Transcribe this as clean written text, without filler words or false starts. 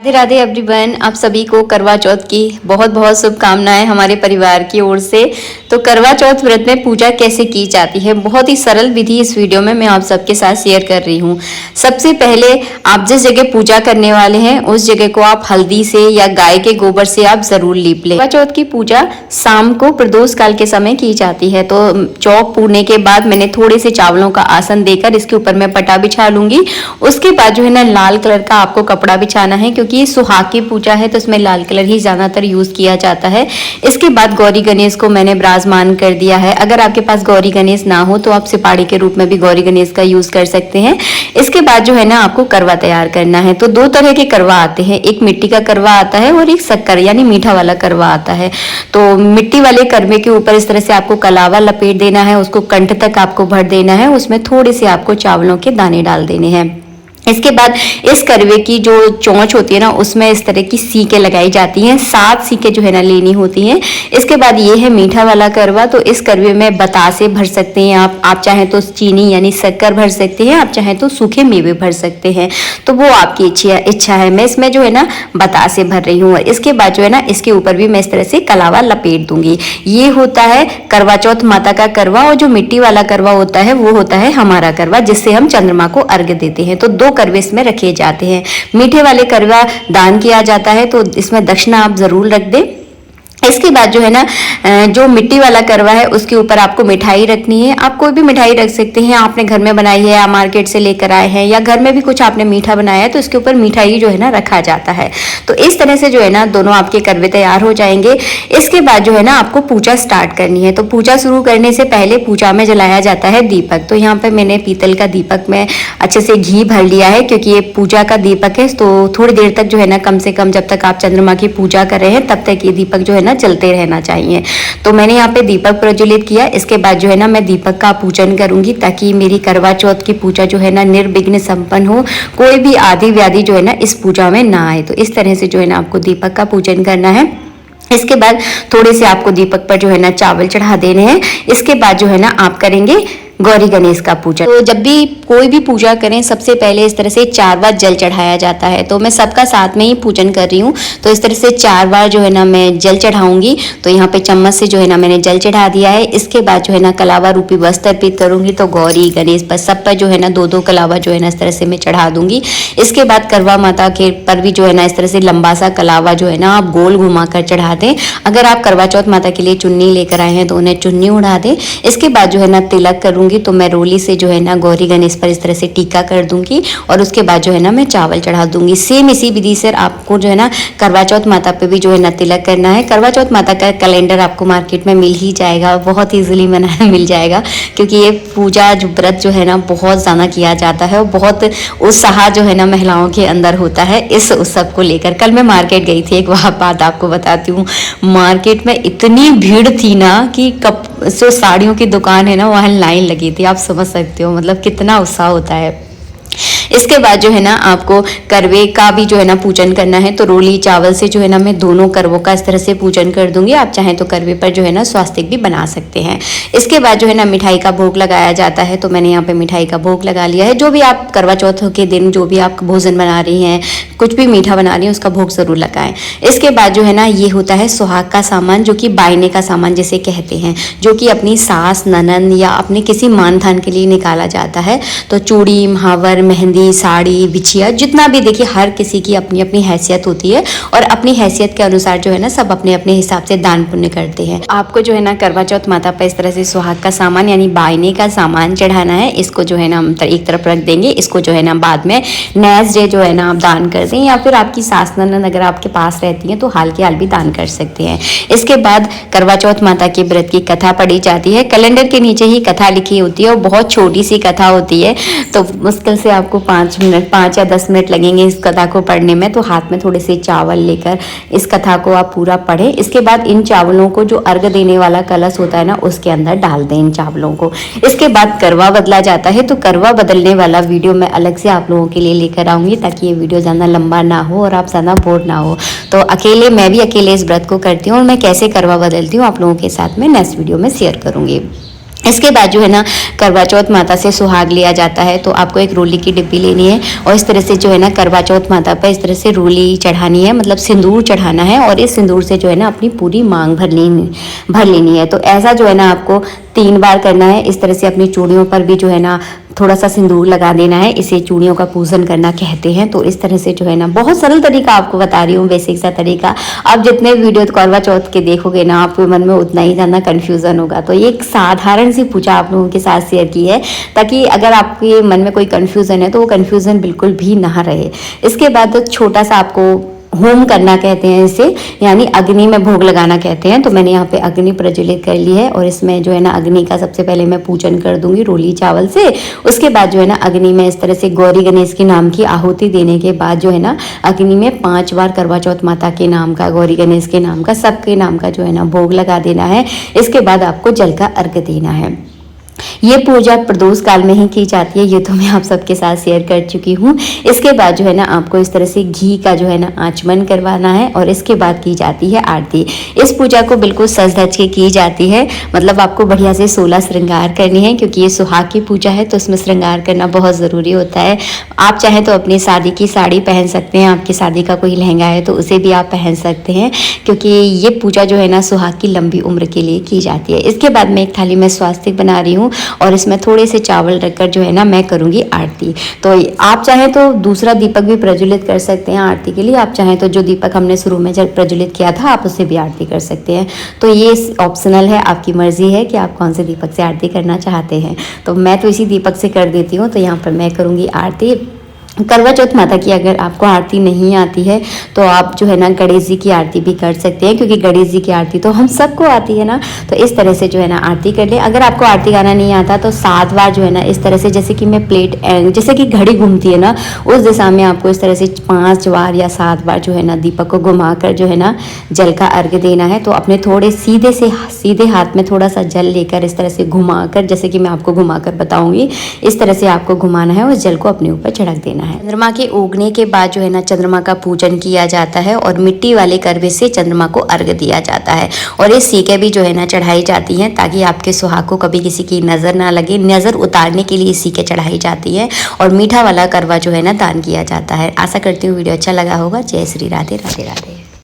Radhe Radhe everyone, आप सभी को करवा चौथ की बहुत बहुत शुभकामनाएं हमारे परिवार की ओर से। तो करवा चौथ व्रत में पूजा कैसे की जाती है, बहुत ही सरल विधि इस वीडियो में मैं आप सबके साथ शेयर कर रही हूँ। सबसे पहले आप जिस जगह पूजा करने वाले हैं उस जगह को आप हल्दी से या गाय के गोबर से आप जरूर लीप लें। करवा चौथ की पूजा शाम को प्रदोष काल के समय की जाती है। तो चौक पूरने के बाद मैंने थोड़े से चावलों का आसन देकर इसके ऊपर मैं पटा बिछा लूंगी। उसके बाद जो है ना लाल कलर का आपको कपड़ा बिछाना है, क्योंकि ये सुहाग की पूजा है तो इसमें लाल कलर ही ज्यादातर यूज किया जाता है। इसके बाद गौरी गणेश को मैंने विराजमान कर दिया है। अगर आपके पास गौरी गणेश ना हो तो आप सिपाड़ी के रूप में भी गौरी गणेश का यूज कर सकते हैं। इसके बाद जो है ना आपको करवा तैयार करना है। तो दो तरह के करवा आते हैं, एक मिट्टी का करवा आता है और एक शक्कर यानी मीठा वाला करवा आता है। तो मिट्टी वाले करवे के ऊपर इस तरह से आपको कलावा लपेट देना है, उसको कंठ तक आपको भर देना है, उसमें थोड़े से आपको चावलों के दाने डाल देने हैं। इसके बाद इस करवे की जो चोंच होती है ना उसमें इस तरह की सीकें लगाई जाती हैं, 7 सीकें जो है ना लेनी होती हैं। इसके बाद ये है मीठा वाला करवा। तो इस करवे में बतासे भर सकते हैं आप चाहें तो चीनी यानी शक्कर भर सकते हैं, आप चाहें तो सूखे मेवे भर सकते हैं। तो वो आपकी इच्छा है। मैं इसमें जो है ना बतासे भर रही हूँ। इसके बाद जो है ना इसके ऊपर भी मैं इस तरह से कलावा लपेट दूंगी। ये होता है करवा चौथ माता का करवा, और जो मिट्टी वाला करवा होता है वो होता है हमारा करवा, जिससे हम चंद्रमा को अर्घ्य देते हैं। तो दो करवे इसमें रखे जाते हैं। मीठे वाले करवा दान किया जाता है तो इसमें दक्षिणा आप जरूर रख दें। इसके बाद जो है ना जो मिट्टी वाला करवा है उसके ऊपर आपको मिठाई रखनी है। आप कोई भी मिठाई रख सकते हैं, आपने घर में बनाई है या मार्केट से लेकर आए हैं, या घर में भी कुछ आपने मीठा बनाया है तो इसके ऊपर मिठाई जो है ना रखा जाता है। तो इस तरह से जो है ना दोनों आपके करवे तैयार हो जाएंगे। इसके बाद जो है ना आपको पूजा स्टार्ट करनी है। तो पूजा शुरू करने से पहले पूजा में जलाया जाता है दीपक। तो यहाँ पर मैंने पीतल का दीपक में अच्छे से घी भर लिया है, क्योंकि ये पूजा का दीपक है। तो थोड़ी देर तक जो है ना कम से कम जब तक आप चंद्रमा की पूजा कर रहे हैं तब तक ये दीपक जो है ना चलते रहना चाहिए। तो मैंने यहाँ पे दीपक प्रज्वलित किया। इसके बाद जो है ना मैं दीपक का पूजन करूंगी, ताकि मेरी करवा चौथ की पूजा जो है ना निर्विघ्न संपन्न हो, कोई भी आदि व्याधि जो है ना इस पूजा में ना आए। तो इस तरह से जो है ना आपको दीपक का पूजन करना है। इसके बाद थोड़े से आपको दीपक पर जो है ना चावल चढ़ा देने हैं। इसके बाद जो है ना आप करेंगे गौरी गणेश का पूजा। तो जब भी कोई भी पूजा करें सबसे पहले इस तरह से 4 बार जल चढ़ाया जाता है। तो मैं सबका साथ में ही पूजन कर रही हूँ। तो इस तरह से 4 बार जो है ना मैं जल चढ़ाऊंगी। तो यहाँ पे चम्मच से जो है ना मैंने जल चढ़ा दिया है। इसके बाद जो है ना कलावा रूपी वस्त्र अर्पित करूंगी। तो गौरी गणेश पर सब पर जो है ना 2-2 कलावा जो है ना इस तरह से मैं चढ़ा दूंगी। इसके बाद करवा माता के पर भी जो है ना इस तरह से लंबा सा कलावा जो है ना आप गोल घुमा कर चढ़ा दें। अगर आप करवा चौथ माता के लिए चुन्नी लेकर आए हैं तो उन्हें चुन्नी उड़ा दें। इसके बाद जो है ना तिलक करूंगी। तो मैं रोली से जो है ना गौरी गणेश पर इस तरह से टीका कर दूंगी, और उसके बाद जो है ना मैं चावल चढ़ा दूंगी। सेम इसी विधि से आपको जो है ना करवा चौथ माता पे भी जो है ना तिलक करना है। करवा चौथ माता का कैलेंडर आपको मार्केट में मिल ही जाएगा, बहुत ईजिली मिल जाएगा, क्योंकि ये पूजा जो व्रत जो है ना बहुत ज़्यादा किया जाता है और बहुत उत्साह जो है ना महिलाओं के अंदर होता है इस उत्सव को लेकर। कल मैं मार्केट गई थी, एक वहाँ बात आपको बताती हूँ। मार्केट में इतनी भीड़ थी ना कि जो साड़ियों की दुकान है ना वहाँ लाइन लगी थी। आप समझ सकते हो मतलब कितना उत्साह होता है। इसके बाद जो है ना आपको करवे का भी जो है ना पूजन करना है। तो रोली चावल से जो है ना मैं दोनों करवों का इस तरह से पूजन कर दूंगी। आप चाहें तो करवे पर जो है ना स्वास्तिक भी बना सकते हैं। इसके बाद जो है ना मिठाई का भोग लगाया जाता है। तो मैंने यहाँ पे मिठाई का भोग लगा लिया है। जो भी आप करवा चौथ के दिन जो भी आप भोजन बना रही हैं, कुछ भी मीठा बना रही हैं, उसका भोग जरूर लगाएं। इसके बाद जो है ना ये होता है सुहाग का सामान, जो कि बायने का सामान जिसे कहते हैं, जो कि अपनी सास ननद या अपने किसी मानधान के लिए निकाला जाता है। तो चूड़ी, महावर, मेहंदी, साड़ी, बिछिया, जितना भी देखिए हर किसी की अपनी अपनी हैसियत होती है, और अपनी हैसियत के अनुसार जो है ना सब अपने अपने हिसाब से दान पुण्य करते हैं। आपको जो है ना करवा चौथ माता पर इस तरह से सुहाग का सामान यानी बायने का सामान चढ़ाना है। इसको जो है ना हम एक तरफ रख देंगे। इसको जो है ना बाद में नेक्स्ट डे जो है ना आप दान कर दें, या फिर आपकी सास ननद अगर आपके पास रहती हैं तो हाल के हाल भी दान कर सकते हैं। इसके बाद करवा चौथ माता के व्रत की कथा पढ़ी जाती है। कैलेंडर के नीचे ही कथा लिखी होती है और बहुत छोटी सी कथा होती है। तो मुश्किल से आपको 5 या 10 मिनट लगेंगे इस कथा को पढ़ने में। तो हाथ में थोड़े से चावल लेकर इस कथा को आप पूरा पढ़ें। इसके बाद इन चावलों को जो अर्घ देने वाला कलश होता है ना उसके अंदर डाल दें इन चावलों को। इसके बाद करवा बदला जाता है। तो करवा बदलने वाला वीडियो मैं अलग से आप लोगों के लिए लेकर आऊंगी, ताकि ये वीडियो ज़्यादा लंबा ना हो और आप ज़्यादा बोर ना हो। तो मैं भी अकेले इस व्रत को करती हूँ, और मैं कैसे करवा बदलती हूँ आप लोगों के साथ में नेक्स्ट वीडियो में शेयर करूँगी। इसके बाद जो है ना करवा चौथ माता से सुहाग लिया जाता है। तो आपको एक रोली की डिब्बी लेनी है और इस तरह से जो है ना करवा चौथ माता पर इस तरह से रोली चढ़ानी है, मतलब सिंदूर चढ़ाना है और इस सिंदूर से जो है ना अपनी पूरी मांग भर लेनी है। तो ऐसा जो है ना आपको 3 बार करना है। इस तरह से अपनी चूड़ियों पर भी जो है ना थोड़ा सा सिंदूर लगा देना है, इसे चूड़ियों का पूजन करना कहते हैं। तो इस तरह से जो है ना बहुत सरल तरीका आपको बता रही हूँ, बेसिक सा तरीका। आप जितने वीडियो करवा चौथ के देखोगे ना आपके मन में उतना ही ज़्यादा कन्फ्यूज़न होगा। तो ये एक साधारण सी पूजा आप लोगों के साथ शेयर की है ताकि अगर आपके मन में कोई कन्फ्यूज़न है तो वो कन्फ्यूज़न बिल्कुल भी ना रहे। इसके बाद छोटा सा आपको होम करना कहते हैं इसे, यानी अग्नि में भोग लगाना कहते हैं। तो मैंने यहाँ पे अग्नि प्रज्वलित कर ली है और इसमें जो है ना अग्नि का सबसे पहले मैं पूजन कर दूंगी रोली चावल से। उसके बाद जो है ना अग्नि में इस तरह से गौरी गणेश के नाम की आहुति देने के बाद जो है ना अग्नि में 5 बार करवा चौथ माता के नाम का, गौरी गणेश के नाम का, सबके नाम का जो है ना भोग लगा देना है। इसके बाद आपको जल का अर्घ्य देना है। ये पूजा प्रदोष काल में ही की जाती है, ये तो मैं आप सबके साथ शेयर कर चुकी हूँ। इसके बाद जो है ना आपको इस तरह से घी का जो है ना आचमन करवाना है और इसके बाद की जाती है आरती। इस पूजा को बिल्कुल सज धज के की जाती है, मतलब आपको बढ़िया से 16 श्रृंगार करनी है क्योंकि ये सुहाग की पूजा है तो इसमें श्रृंगार करना बहुत ज़रूरी होता है। आप चाहें तो अपनी शादी की साड़ी पहन सकते हैं, आपकी शादी का कोई लहंगा है तो उसे भी आप पहन सकते हैं क्योंकि ये पूजा जो है ना सुहाग की लंबी उम्र के लिए की जाती है। इसके बाद मैं एक थाली में स्वास्तिक बना रही हूँ और इसमें थोड़े से चावल रखकर जो है ना मैं करूँगी आरती। तो आप चाहें तो दूसरा दीपक भी प्रज्वलित कर सकते हैं आरती के लिए। आप चाहें तो जो दीपक हमने शुरू में जब प्रज्वलित किया था आप उससे भी आरती कर सकते हैं। तो ये ऑप्शनल है, आपकी मर्जी है कि आप कौन से दीपक से आरती करना चाहते हैं। तो मैं तो इसी दीपक से कर देती हूँ। तो यहाँ पर मैं करूँगी आरती। करवा चौथ माता की अगर आपको आरती नहीं आती है तो आप जो है ना गणेश जी की आरती भी कर सकते हैं क्योंकि गणेश जी की आरती तो हम सबको आती है ना। तो इस तरह से जो है ना आरती कर ले। अगर आपको आरती गाना नहीं आता तो 7 बार जो है ना इस तरह से, जैसे कि मैं प्लेट, जैसे कि घड़ी घूमती है ना उस दिशा में आपको इस तरह से 5 बार या 7 बार जो है ना दीपक को घुमा कर जो है ना जल का अर्घ्य देना है। तो अपने थोड़े सीधे हाथ में थोड़ा सा जल लेकर इस तरह से घुमा कर, जैसे कि मैं आपको घुमा कर बताऊंगी, इस तरह से आपको घुमाना है और जल को अपने ऊपर छिड़क देना है। चंद्रमा के उगने के बाद जो है ना चंद्रमा का पूजन किया जाता है और मिट्टी वाले करवे से चंद्रमा को अर्घ्य दिया जाता है और ये सीके भी जो है ना चढ़ाई जाती हैं ताकि आपके सुहाग को कभी किसी की नज़र ना लगे। नज़र उतारने के लिए सीके चढ़ाई जाती है और मीठा वाला करवा जो है ना दान किया जाता है। आशा करती हूँ वीडियो अच्छा लगा होगा। जय श्री राधे राधे राधे।